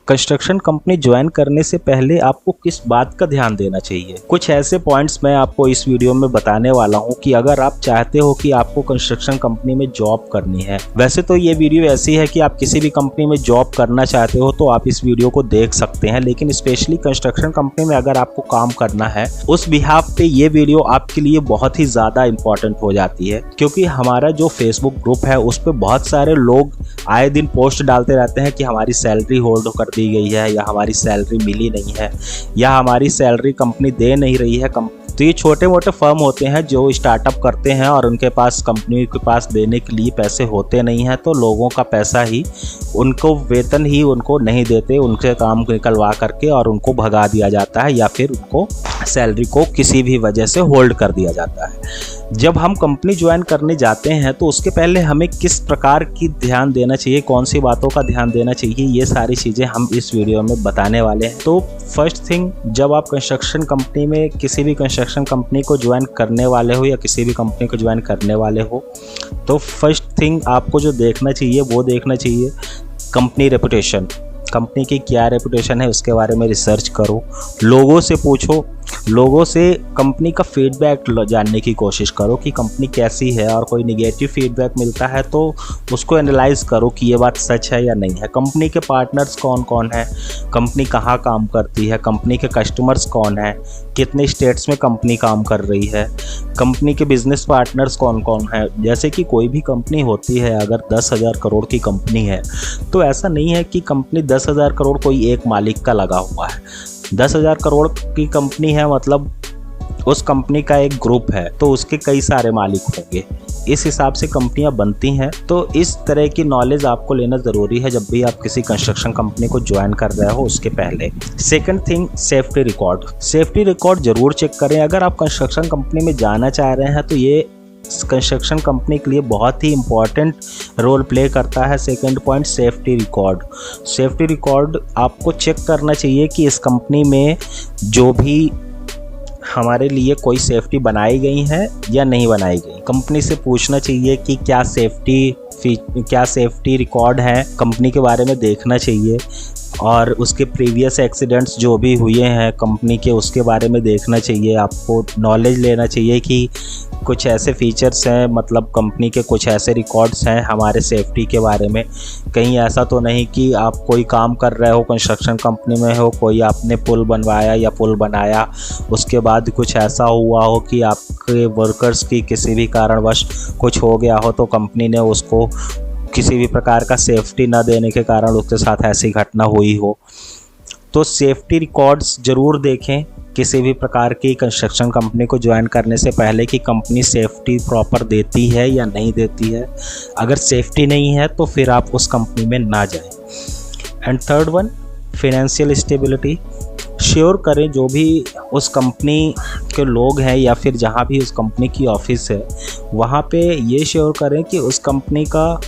Construction company join करने से पहले आपको किस बात का ध्यान देना चाहिए। कुछ ऐसे पॉइंट्स मैं आपको इस वीडियो में बताने वाला हूं कि अगर आप चाहते हो कि आपको कंस्ट्रक्शन कंपनी में जॉब करनी है। वैसे तो ये वीडियो ऐसी है कि आप किसी भी कंपनी में जॉब करना चाहते हो तो आप इस वीडियो को देख सकते हैं, लेकिन स्पेशली कंस्ट्रक्शन कंपनी में अगर आपको काम करना है उस बिहाफ पे ये वीडियो आपके लिए बहुत ही ज़्यादा इंपॉर्टेंट हो जाती है, क्योंकि हमारा जो फेसबुक ग्रुप है उस पर बहुत सारे लोग आए दिन पोस्ट डालते रहते हैं कि हमारी सैलरी होल्ड कर दी गई है, या हमारी सैलरी मिली नहीं है, या हमारी सैलरी कंपनी दे नहीं रही है। तो ये छोटे मोटे फर्म होते हैं जो स्टार्टअप करते हैं और उनके पास कंपनी के पास देने के लिए पैसे होते नहीं हैं, तो लोगों का पैसा ही उनको वेतन ही उनको नहीं देते, उनसे काम निकलवा करके और उनको भगा दिया जाता है, या फिर उनको सैलरी को किसी भी वजह से होल्ड कर दिया जाता है। जब हम कंपनी ज्वाइन करने जाते हैं तो उसके पहले हमें किस प्रकार की ध्यान देना चाहिए, कौन सी बातों का ध्यान देना चाहिए, ये सारी चीज़ें हम इस वीडियो में बताने वाले हैं। तो फर्स्ट थिंग, जब आप कंस्ट्रक्शन कंपनी में किसी भी कंस्ट्रक्शन कंपनी को ज्वाइन करने वाले हो या किसी भी कंपनी को ज्वाइन करने वाले हो, तो फर्स्ट थिंग आपको जो देखना चाहिए वो देखना चाहिए कंपनी रेपुटेशन। कंपनी की क्या रेपुटेशन है उसके बारे में रिसर्च करो, लोगों से पूछो, लोगों से कंपनी का फीडबैक जानने की कोशिश करो कि कंपनी कैसी है, और कोई निगेटिव फीडबैक मिलता है तो उसको एनालाइज करो कि ये बात सच है या नहीं है। कंपनी के पार्टनर्स कौन कौन है, कंपनी कहाँ काम करती है, कंपनी के कस्टमर्स कौन है, कितने स्टेट्स में कंपनी काम कर रही है, कंपनी के बिजनेस पार्टनर्स कौन कौन है। जैसे कि कोई भी कंपनी होती है, अगर 10,000 करोड़ की कंपनी है तो ऐसा नहीं है कि कंपनी 10,000 करोड़ कोई एक मालिक का लगा हुआ है। 10,000 करोड़ की कंपनी है मतलब उस कंपनी का एक ग्रुप है, तो उसके कई सारे मालिक होंगे, इस हिसाब से कंपनियां बनती हैं। तो इस तरह की नॉलेज आपको लेना ज़रूरी है जब भी आप किसी कंस्ट्रक्शन कंपनी को ज्वाइन कर रहे हो उसके पहले। Second thing, safety record. Safety record ज़रूर चेक करें। अगर आप कंस्ट्रक्शन कंपनी में जाना चाह रहे हैं तो ये कंस्ट्रक्शन कंपनी के लिए बहुत ही इम्पॉर्टेंट रोल प्ले करता है। Second point, safety record. Safety record आपको चेक करना चाहिए कि इस कंपनी में जो भी हमारे लिए कोई सेफ्टी बनाई गई है या नहीं बनाई गई। कंपनी से पूछना चाहिए कि क्या सेफ्टी रिकॉर्ड है, कंपनी के बारे में देखना चाहिए, और उसके प्रीवियस एक्सीडेंट्स जो भी हुए हैं कंपनी के उसके बारे में देखना चाहिए। आपको नॉलेज लेना चाहिए कि कुछ ऐसे फीचर्स हैं, मतलब कंपनी के कुछ ऐसे रिकॉर्ड्स हैं हमारे सेफ्टी के बारे में। कहीं ऐसा तो नहीं कि आप कोई काम कर रहे हो कंस्ट्रक्शन कंपनी में हो, कोई आपने पुल बनवाया या पुल बनाया, उसके बाद कुछ ऐसा हुआ हो कि आपके वर्कर्स की किसी भी कारणवश कुछ हो गया हो, तो कंपनी ने उसको किसी भी प्रकार का सेफ्टी न देने के कारण उसके साथ ऐसी घटना हुई हो। तो सेफ्टी रिकॉर्ड्स ज़रूर देखें किसी भी प्रकार की कंस्ट्रक्शन कंपनी को ज्वाइन करने से पहले कि कंपनी सेफ्टी प्रॉपर देती है या नहीं देती है। अगर सेफ्टी नहीं है तो फिर आप उस कंपनी में ना जाएं। And third one, financial stability. Sure करें जो भी उस कंपनी के लोग हैं या फिर जहाँ भी उस कंपनी की ऑफिस है वहाँ पे ये श्योर करें कि उस कंपनी का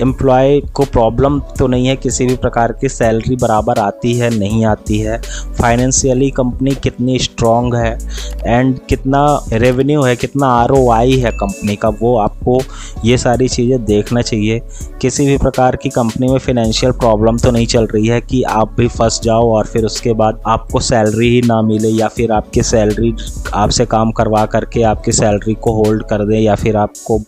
एम्प्लॉय को प्रॉब्लम तो नहीं है, किसी भी प्रकार की सैलरी बराबर आती है नहीं आती है, फाइनेंशियली कंपनी कितनी स्ट्रॉन्ग है, एंड कितना रेवेन्यू है, कितना ROI है कंपनी का, वो आपको ये सारी चीज़ें देखना चाहिए। किसी भी प्रकार की कंपनी में फिनेंशियल प्रॉब्लम तो नहीं चल रही है कि आप भी फंस जाओ और फिर उसके बाद आपको सैलरी ही ना मिले, या फिर आपकी सैलरी आपसे काम करवा करके आपकी सैलरी को होल्ड कर दें, या फिर आपको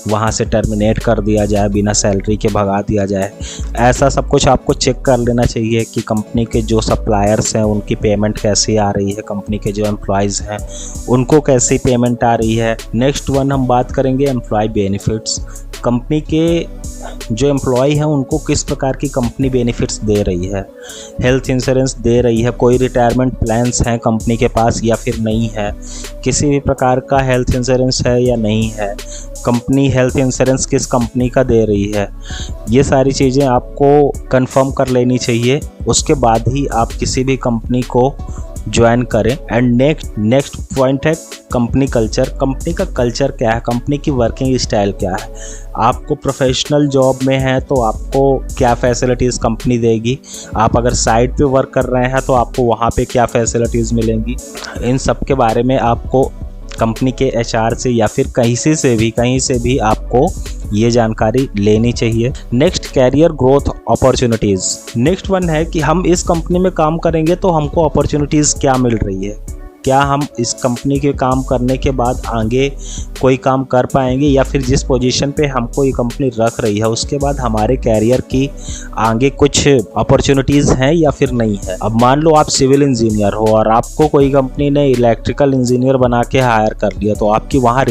वहाँ से टर्मिनेट कर दिया जाए, बिना सैलरी के भगा दिया जाए। ऐसा सब कुछ आपको चेक कर लेना चाहिए कि कंपनी के जो सप्लायर्स हैं उनकी पेमेंट कैसी आ रही है, कंपनी के जो एम्प्लॉयज़ हैं उनको कैसी पेमेंट आ रही है। नेक्स्ट वन हम बात करेंगे एम्प्लॉय बेनिफिट्स। कंपनी के जो एम्प्लॉय हैं उनको किस प्रकार की कंपनी बेनिफिट्स दे रही है, हेल्थ इंश्योरेंस दे रही है, कोई रिटायरमेंट प्लान्स हैं कंपनी के पास या फिर नहीं है, किसी भी प्रकार का हेल्थ इंश्योरेंस है या नहीं है, कंपनी हेल्थ इंश्योरेंस किस कंपनी का दे रही है। ये सारी चीज़ें आपको कंफर्म कर लेनी चाहिए, उसके बाद ही आप किसी भी कंपनी को ज्वाइन करें। एंड नेक्स्ट पॉइंट है कंपनी कल्चर। कंपनी का कल्चर क्या है, कंपनी की वर्किंग स्टाइल क्या है, आपको प्रोफेशनल जॉब में है तो आपको क्या फैसिलिटीज़ कंपनी देगी, आप अगर साइट पे वर्क कर रहे हैं तो आपको वहाँ पे क्या फैसिलिटीज़ मिलेंगी, इन सब के बारे में आपको कंपनी के HR से या फिर कहीं से भी आपको ये जानकारी लेनी चाहिए। Next, career growth opportunities. Next one है कि हम इस कंपनी में काम करेंगे तो हमको अपॉर्चुनिटीज़ क्या मिल रही है, क्या हम इस कंपनी के काम करने के बाद आगे कोई काम कर पाएंगे, या फिर जिस पोजीशन पे हमको ये कंपनी रख रही है उसके बाद हमारे कैरियर की आगे कुछ अपॉर्चुनिटीज़ हैं या फिर नहीं है। अब मान लो आप सिविल इंजीनियर हो और आपको कोई कंपनी ने इलेक्ट्रिकल इंजीनियर बना के हायर कर लिया, तो आपकी वहाँ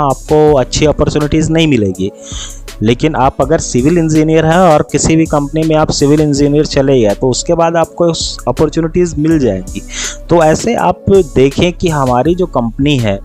आपको अच्छी अपॉर्चुनिटीज़ नहीं मिलेगी। लेकिन आप अगर सिविल इंजीनियर हैं और किसी भी कंपनी में आप सिविल इंजीनियर चले गए तो उसके बाद आपको अपॉर्चुनिटीज़ मिल जाएंगी। तो ऐसे आप देखें कि हमारी जो कंपनी है,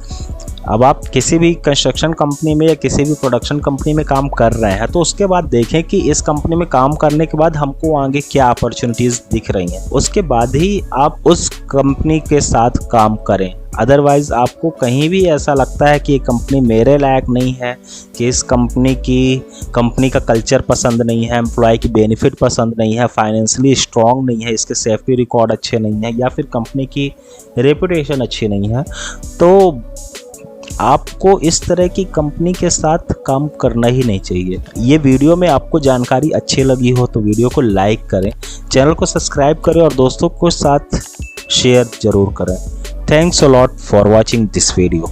अब आप किसी भी कंस्ट्रक्शन कंपनी में या किसी भी प्रोडक्शन कंपनी में काम कर रहे हैं तो उसके बाद देखें कि इस कंपनी में काम करने के बाद हमको आगे क्या अपॉर्चुनिटीज़ दिख रही हैं, उसके बाद ही आप उस कंपनी के साथ काम करें। अदरवाइज़ आपको कहीं भी ऐसा लगता है कि ये कंपनी मेरे लायक नहीं है, कि इस कंपनी का कल्चर पसंद नहीं है, एम्प्लॉय की बेनिफिट पसंद नहीं है, फाइनेंशियली स्ट्रॉन्ग नहीं है, इसके सेफ्टी रिकॉर्ड अच्छे नहीं है, या फिर कंपनी की रेपुटेशन अच्छी नहीं है, तो आपको इस तरह की कंपनी के साथ काम करना ही नहीं चाहिए। ये वीडियो में आपको जानकारी अच्छी लगी हो तो वीडियो को लाइक करें, चैनल को सब्सक्राइब करें और दोस्तों को साथ शेयर जरूर करें। Thanks a lot for watching this video.